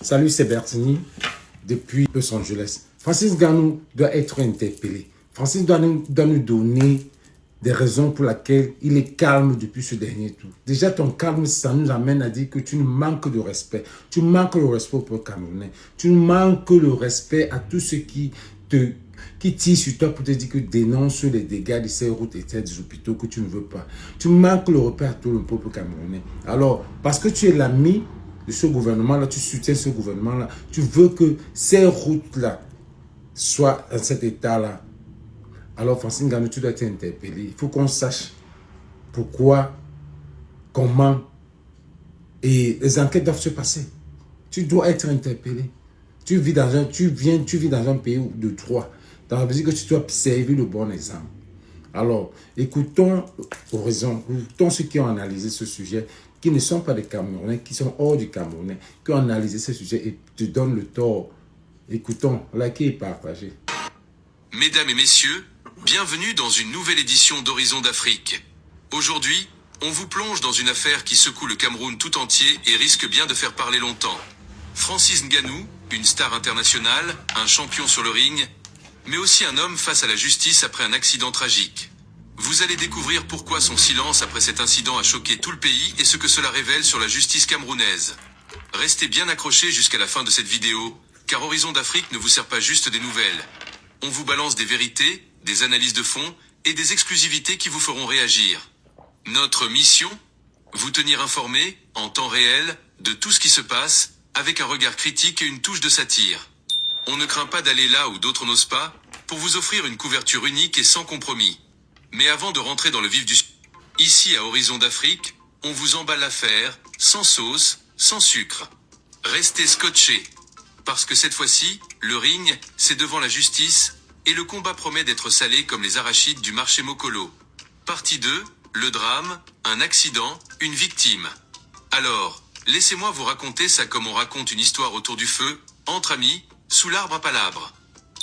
Salut, c'est Bertini depuis Los Angeles. Francis Ngannou doit être interpellé. Francis doit nous donner des raisons pour lesquelles il est calme depuis ce dernier tour. Déjà, ton calme, ça nous amène à dire que tu nous manques de respect. Tu manques le respect au peuple camerounais. Tu manques le respect à tous ceux qui tirent sur toi pour te dire que dénonce les dégâts de ces routes et des hôpitaux que tu ne veux pas. Tu manques le respect à tout le peuple camerounais. Alors, parce que tu es l'ami de ce gouvernement-là, tu soutiens ce gouvernement-là, tu veux que ces routes-là soient dans cet état-là. Alors, Francis Ngannou, tu dois être interpellé. Il faut qu'on sache pourquoi, comment, et les enquêtes doivent se passer. Tu dois être interpellé. Tu vis dans un pays de droit. Dans la mesure que tu dois servir le bon exemple. Alors, écoutons ceux qui ont analysé ce sujet, qui ne sont pas des Camerounais, qui sont hors du Camerounais, qui ont analysé ce sujet et te donnent le tort. Écoutons, likez et partagez. Mesdames et messieurs, bienvenue dans une nouvelle édition d'Horizon d'Afrique. Aujourd'hui, on vous plonge dans une affaire qui secoue le Cameroun tout entier et risque bien de faire parler longtemps. Francis Ngannou, une star internationale, un champion sur le ring, mais aussi un homme face à la justice après un accident tragique. Vous allez découvrir pourquoi son silence après cet incident a choqué tout le pays et ce que cela révèle sur la justice camerounaise. Restez bien accrochés jusqu'à la fin de cette vidéo, car Horizon d'Afrique ne vous sert pas juste des nouvelles. On vous balance des vérités, des analyses de fond et des exclusivités qui vous feront réagir. Notre mission ? Vous tenir informé, en temps réel, de tout ce qui se passe, avec un regard critique et une touche de satire. On ne craint pas d'aller là où d'autres n'osent pas, pour vous offrir une couverture unique et sans compromis. Mais avant de rentrer dans le vif du sujet, ici à Horizon d'Afrique, on vous emballe l'affaire, sans sauce, sans sucre. Restez scotchés. Parce que cette fois-ci, le ring, c'est devant la justice, et le combat promet d'être salé comme les arachides du marché Mokolo. Partie 2, le drame, un accident, une victime. Alors, laissez-moi vous raconter ça comme on raconte une histoire autour du feu, entre amis, sous l'arbre à palabres.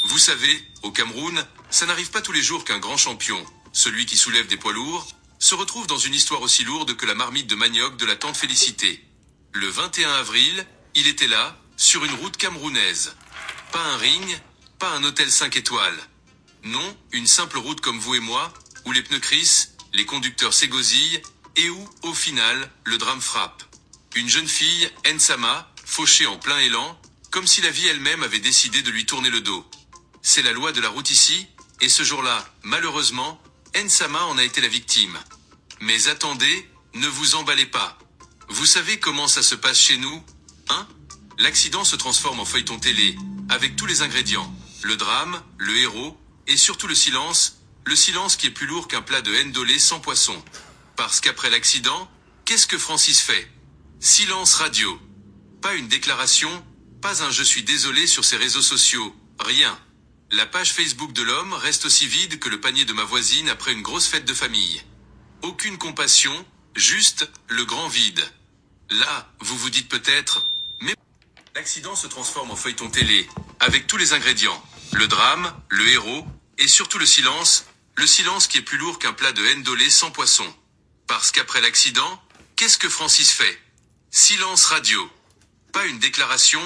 Vous savez, au Cameroun, ça n'arrive pas tous les jours qu'un grand champion, celui qui soulève des poids lourds, se retrouve dans une histoire aussi lourde que la marmite de manioc de la tante Félicité. Le 21 avril, il était là, sur une route camerounaise. Pas un ring, pas un hôtel 5 étoiles. Non, une simple route comme vous et moi, où les pneus crissent, les conducteurs s'égosillent, et où, au final, le drame frappe. Une jeune fille, Nsama, fauchée en plein élan, comme si la vie elle-même avait décidé de lui tourner le dos. C'est la loi de la route ici, et ce jour-là, malheureusement, Nsama en a été la victime. Mais attendez, ne vous emballez pas. Vous savez comment ça se passe chez nous, hein ? L'accident se transforme en feuilleton télé, avec tous les ingrédients. Le drame, le héros, et surtout le silence qui est plus lourd qu'un plat de ndolé sans poisson. Parce qu'après l'accident, qu'est-ce que Francis fait ? Silence radio. Pas une déclaration, pas un « je suis désolé » sur ses réseaux sociaux, rien. La page Facebook de l'homme reste aussi vide que le panier de ma voisine après une grosse fête de famille. Aucune compassion, juste le grand vide. Là, vous vous dites peut-être, mais l'accident se transforme en feuilleton télé, avec tous les ingrédients. Le drame, le héros, et surtout le silence qui est plus lourd qu'un plat de ndolé sans poisson. Parce qu'après l'accident, qu'est-ce que Francis fait ? Silence radio. Pas une déclaration,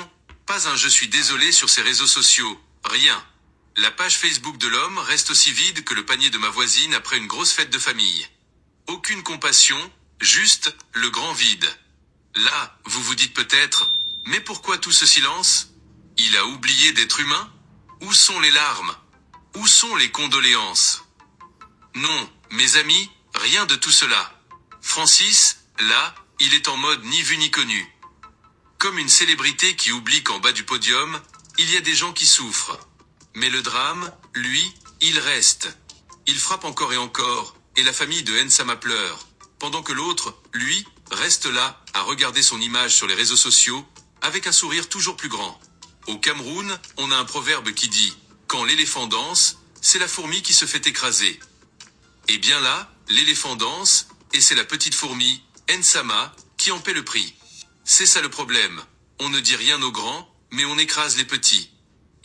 pas un « je suis désolé » sur ses réseaux sociaux, rien. La page Facebook de l'homme reste aussi vide que le panier de ma voisine après une grosse fête de famille. Aucune compassion, juste le grand vide. Là, vous vous dites peut-être, mais pourquoi tout ce silence ? Il a oublié d'être humain ? Où sont les larmes ? Où sont les condoléances ? Non, mes amis, rien de tout cela. Francis, là, il est en mode ni vu ni connu. Comme une célébrité qui oublie qu'en bas du podium, il y a des gens qui souffrent. Mais le drame, lui, il reste. Il frappe encore et la famille de Nsama pleure. Pendant que l'autre, lui, reste là, à regarder son image sur les réseaux sociaux, avec un sourire toujours plus grand. Au Cameroun, on a un proverbe qui dit « Quand l'éléphant danse, c'est la fourmi qui se fait écraser ». Et bien là, l'éléphant danse, et c'est la petite fourmi, Nsama, qui en paie le prix. C'est ça le problème. On ne dit rien aux grands, mais on écrase les petits.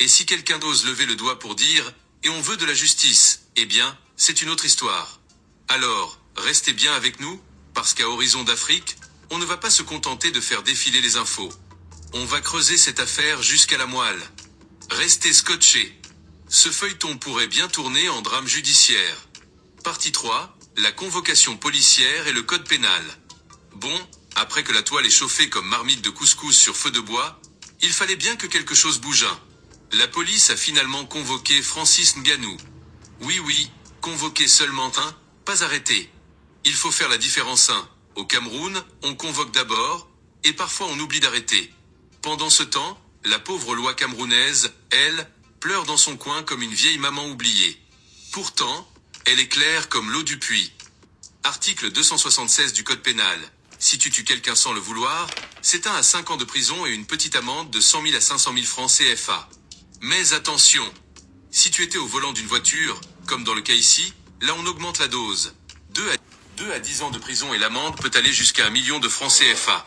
Et si quelqu'un ose lever le doigt pour dire « et on veut de la justice », eh bien, c'est une autre histoire. Alors, restez bien avec nous, parce qu'à Horizon d'Afrique, on ne va pas se contenter de faire défiler les infos. On va creuser cette affaire jusqu'à la moelle. Restez scotchés. Ce feuilleton pourrait bien tourner en drame judiciaire. Partie 3, la convocation policière et le code pénal. Bon, après que la toile est chauffée comme marmite de couscous sur feu de bois, il fallait bien que quelque chose bougeât. La police a finalement convoqué Francis Ngannou. Oui, convoqué seulement un, pas arrêté. Il faut faire la différence. Au Cameroun, on convoque d'abord, et parfois on oublie d'arrêter. Pendant ce temps, la pauvre loi camerounaise, elle, pleure dans son coin comme une vieille maman oubliée. Pourtant, elle est claire comme l'eau du puits. Article 276 du Code pénal. Si tu tues quelqu'un sans le vouloir, c'est 1 à 5 ans de prison et une petite amende de 100 000 à 500 000 francs CFA. Mais attention, si tu étais au volant d'une voiture, comme dans le cas ici, là on augmente la dose. 2 à 10 ans de prison et l'amende peut aller jusqu'à 1 million de francs CFA.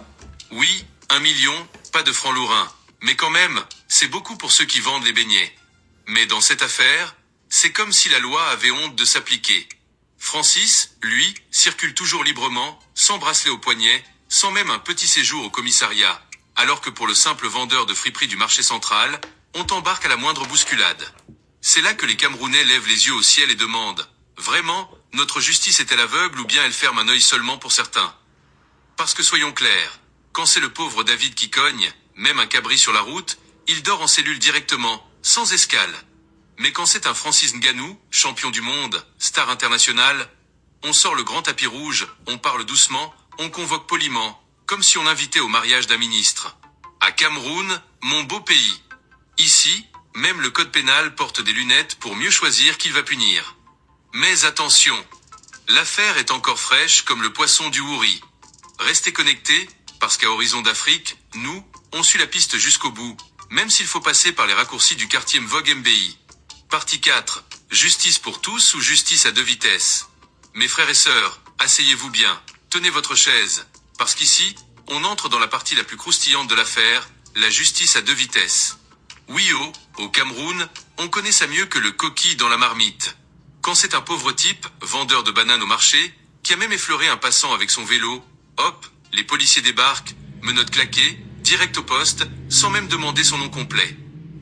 Oui, 1 million, pas de francs lorrains. Mais quand même, c'est beaucoup pour ceux qui vendent les beignets. Mais dans cette affaire, c'est comme si la loi avait honte de s'appliquer. Francis, lui, circule toujours librement, sans bracelet au poignet, sans même un petit séjour au commissariat, alors que pour le simple vendeur de friperie du marché central, on t'embarque à la moindre bousculade. C'est là que les Camerounais lèvent les yeux au ciel et demandent « Vraiment, notre justice est-elle aveugle ou bien elle ferme un œil seulement pour certains ?» Parce que soyons clairs, quand c'est le pauvre David qui cogne, même un cabri sur la route, il dort en cellule directement, sans escale. Mais quand c'est un Francis Ngannou, champion du monde, star international, on sort le grand tapis rouge, on parle doucement, on convoque poliment, comme si on invitait au mariage d'un ministre. À Cameroun, mon beau pays. Ici, même le code pénal porte des lunettes pour mieux choisir qui il va punir. Mais attention, l'affaire est encore fraîche comme le poisson du Houri. Restez connectés, parce qu'à Horizon d'Afrique, nous, on suit la piste jusqu'au bout, même s'il faut passer par les raccourcis du quartier Mvogue MBI. Partie 4. Justice pour tous ou justice à 2 vitesses. Mes frères et sœurs, asseyez-vous bien, tenez votre chaise, parce qu'ici, on entre dans la partie la plus croustillante de l'affaire, la justice à 2 vitesses. Oui, au Cameroun, on connaît ça mieux que le coquille dans la marmite. Quand c'est un pauvre type, vendeur de bananes au marché, qui a même effleuré un passant avec son vélo, hop, les policiers débarquent, menottes claquées, direct au poste, sans même demander son nom complet.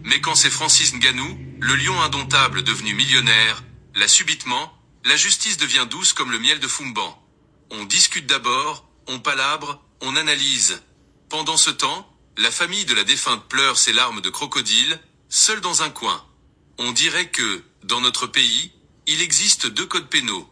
Mais quand c'est Francis Ngannou, le lion indomptable devenu millionnaire, là subitement, la justice devient douce comme le miel de Fumban. On discute d'abord, on palabre, on analyse. Pendant ce temps, la famille de la défunte pleure ses larmes de crocodile, seule dans un coin. On dirait que, dans notre pays, il existe 2 codes pénaux.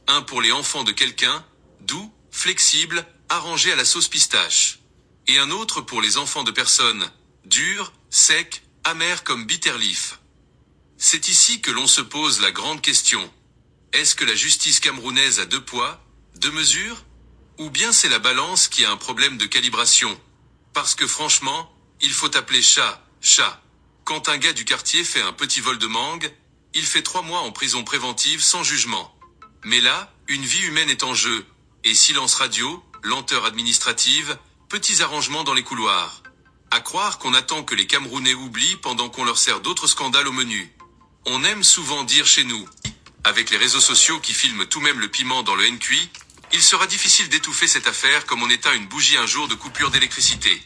Un pour les enfants de quelqu'un, doux, flexible, arrangé à la sauce pistache. Et un autre pour les enfants de personnes, durs, secs, amers comme Bitterleaf. C'est ici que l'on se pose la grande question. Est-ce que la justice camerounaise a 2 poids, 2 mesures? Ou bien c'est la balance qui a un problème de calibration? Parce que franchement, il faut appeler chat, chat. Quand un gars du quartier fait un petit vol de mangue, il fait 3 mois en prison préventive sans jugement. Mais là, une vie humaine est en jeu, et silence radio, lenteur administrative, petits arrangements dans les couloirs. À croire qu'on attend que les Camerounais oublient pendant qu'on leur sert d'autres scandales au menu. On aime souvent dire chez nous, avec les réseaux sociaux qui filment tout même le piment dans le NQI, il sera difficile d'étouffer cette affaire comme on éteint une bougie un jour de coupure d'électricité.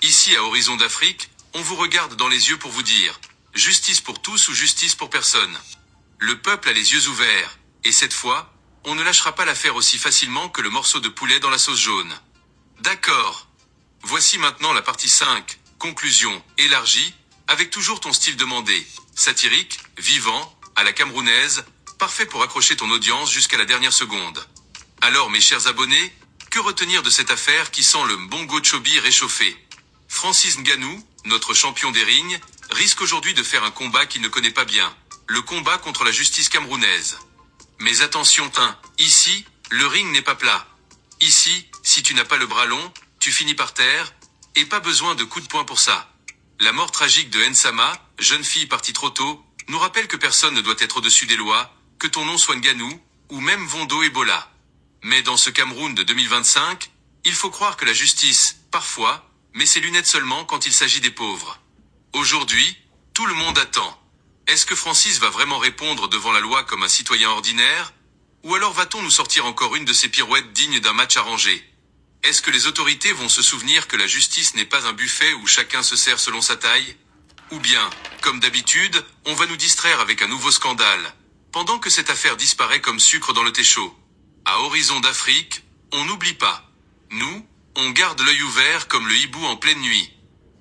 Ici à Horizon d'Afrique, on vous regarde dans les yeux pour vous dire « Justice pour tous ou justice pour personne ». Le peuple a les yeux ouverts, et cette fois, on ne lâchera pas l'affaire aussi facilement que le morceau de poulet dans la sauce jaune. D'accord. Voici maintenant la partie 5, conclusion, élargie, avec toujours ton style demandé, satirique, vivant, à la camerounaise, parfait pour accrocher ton audience jusqu'à la dernière seconde. Alors mes chers abonnés, que retenir de cette affaire qui sent le bongo chobi réchauffé? Francis Ngannou, notre champion des rings, risque aujourd'hui de faire un combat qu'il ne connaît pas bien, le combat contre la justice camerounaise. Mais attention, ici, le ring n'est pas plat. Ici, si tu n'as pas le bras long, tu finis par terre, et pas besoin de coups de poing pour ça. La mort tragique de Nsama, jeune fille partie trop tôt, nous rappelle que personne ne doit être au-dessus des lois, que ton nom soit Ngannou, ou même Vondo Ebola. Mais dans ce Cameroun de 2025, il faut croire que la justice, parfois, met ses lunettes seulement quand il s'agit des pauvres. Aujourd'hui, tout le monde attend. Est-ce que Francis va vraiment répondre devant la loi comme un citoyen ordinaire? Ou alors va-t-on nous sortir encore une de ces pirouettes dignes d'un match arrangé? Est-ce que les autorités vont se souvenir que la justice n'est pas un buffet où chacun se sert selon sa taille? Ou bien, comme d'habitude, on va nous distraire avec un nouveau scandale, pendant que cette affaire disparaît comme sucre dans le thé chaud? À Horizon d'Afrique, on n'oublie pas. Nous, on garde l'œil ouvert comme le hibou en pleine nuit.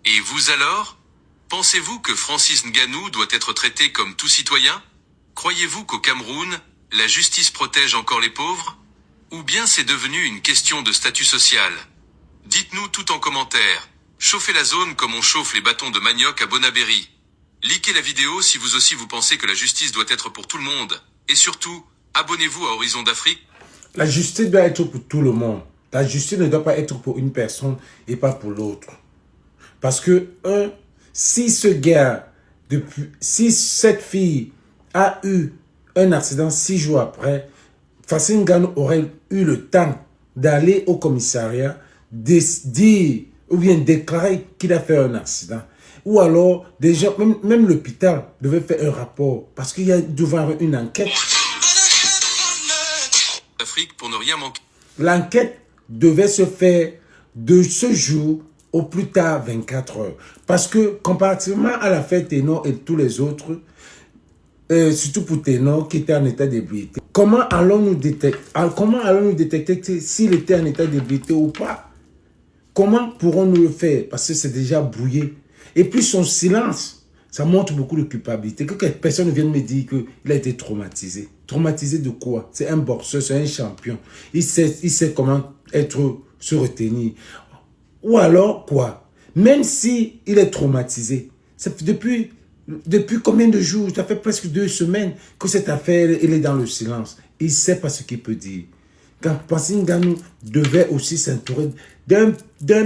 Et vous alors? Pensez-vous que Francis Ngannou doit être traité comme tout citoyen? Croyez-vous qu'au Cameroun, la justice protège encore les pauvres? Ou bien c'est devenu une question de statut social? Dites-nous tout en commentaire. Chauffez la zone comme on chauffe les bâtons de manioc à Bonaberry. Likez la vidéo si vous aussi vous pensez que la justice doit être pour tout le monde. Et surtout, abonnez-vous à Horizon d'Afrique. La justice doit être pour tout le monde. La justice ne doit pas être pour une personne et pas pour l'autre. Parce que, si ce gars, si cette fille a eu un accident 6 jours après, Francis Ngannou aurait eu le temps d'aller au commissariat, dire ou bien déclarer qu'il a fait un accident. Ou alors, déjà, même l'hôpital devait faire un rapport parce qu'il y a devant une enquête. Afrique pour ne rien manquer. L'enquête devait se faire de ce jour au plus tard 24 heures. Parce que comparativement à l'affaire Ténor et tous les autres, surtout pour Ténor qui était en état d'ébriété, comment allons-nous détecter s'il était en état d'ébriété ou pas? Comment pourrons-nous le faire? Parce que c'est déjà brouillé. Et puis son silence, ça montre beaucoup de culpabilité. Que personne ne vienne me dire qu'il a été traumatisé. Traumatisé de quoi? C'est un boxeur, c'est un champion. Il sait comment se retenir. Ou alors quoi? Même si il est traumatisé, depuis combien de jours? Ça fait presque 2 semaines que cette affaire, elle est dans le silence. Il ne sait pas ce qu'il peut dire. Quand Francis Ngannou devait aussi s'entourer d'un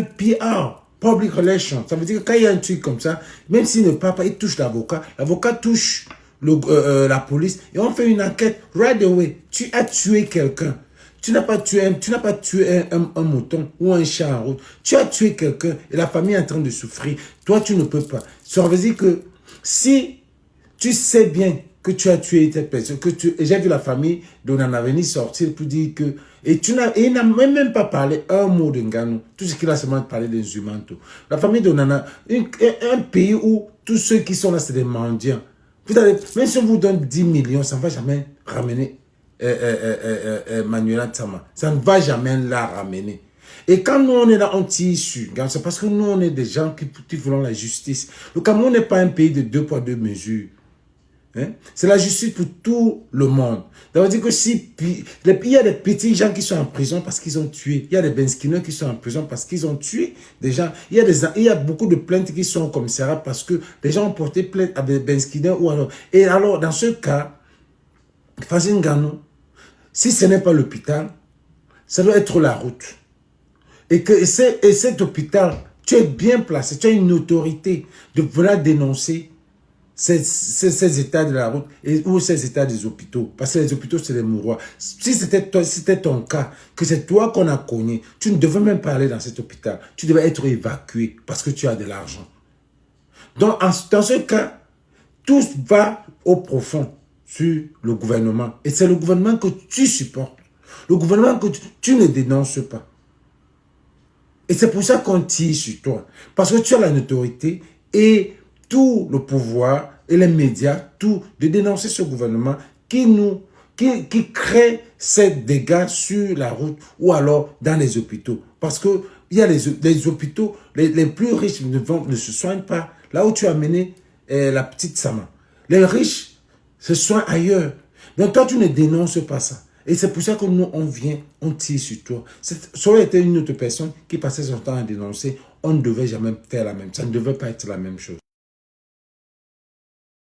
PR, Public Relations. Ça veut dire que quand il y a un truc comme ça, même s'il ne parle pas, il touche l'avocat. L'avocat touche la police et on fait une enquête right away. Tu as tué quelqu'un. Tu n'as pas tué un mouton ou un chat en route. Tu as tué quelqu'un et la famille est en train de souffrir. Toi, tu ne peux pas. Ça veut dire que si tu sais bien que tu as tué cette personne, j'ai vu la famille d'Onana venir sortir pour dire que... Et il n'a même pas parlé un mot de Ngannou. Tout ce qu'il a seulement parlé des humains. La famille d'Onana, un pays où tous ceux qui sont là, c'est des mendiants. Même si on vous donne 10 millions, ça ne va jamais ramener Manuela Tsama. Ça ne va jamais la ramener. Et quand nous, on est là, on tire sur, c'est parce que nous, on est des gens qui voulons la justice. Le Cameroun n'est pas un pays de 2 poids 2 mesures. Hein? C'est la justice pour tout le monde. Ça veut dire que il y a des petits gens qui sont en prison parce qu'ils ont tué. Il y a des Benskineurs qui sont en prison parce qu'ils ont tué des gens. Il y a beaucoup de plaintes qui sont au commissariat parce que les gens ont porté plainte à des Benskineurs ou alors. Et alors, dans ce cas, Francis Ngannou, si ce n'est pas l'hôpital, ça doit être la route. Et cet hôpital, tu es bien placé, tu as une autorité de venir dénoncer ces états de la route ou ces états des hôpitaux. Parce que les hôpitaux, c'est des mouroirs. Si c'était ton cas, que c'est toi qu'on a cogné, tu ne devais même pas aller dans cet hôpital. Tu devais être évacué parce que tu as de l'argent. Donc, dans ce cas, tout va au profond sur le gouvernement. Et c'est le gouvernement que tu supportes. Le gouvernement que tu ne dénonces pas. Et c'est pour ça qu'on tire sur toi. Parce que tu as la notoriété et tout le pouvoir et les médias, tout, de dénoncer ce gouvernement qui crée ces dégâts sur la route ou alors dans les hôpitaux. Parce que il y a les hôpitaux, les plus riches ne se soignent pas là où tu as amené la petite Sama. Les riches se soignent ailleurs. Donc toi, tu ne dénonces pas ça. Et c'est pour ça que nous, on vient, on tire sur toi. Ça aurait été une autre personne qui passait son temps à dénoncer. On ne devait jamais faire la même. Ça ne devait pas être la même chose.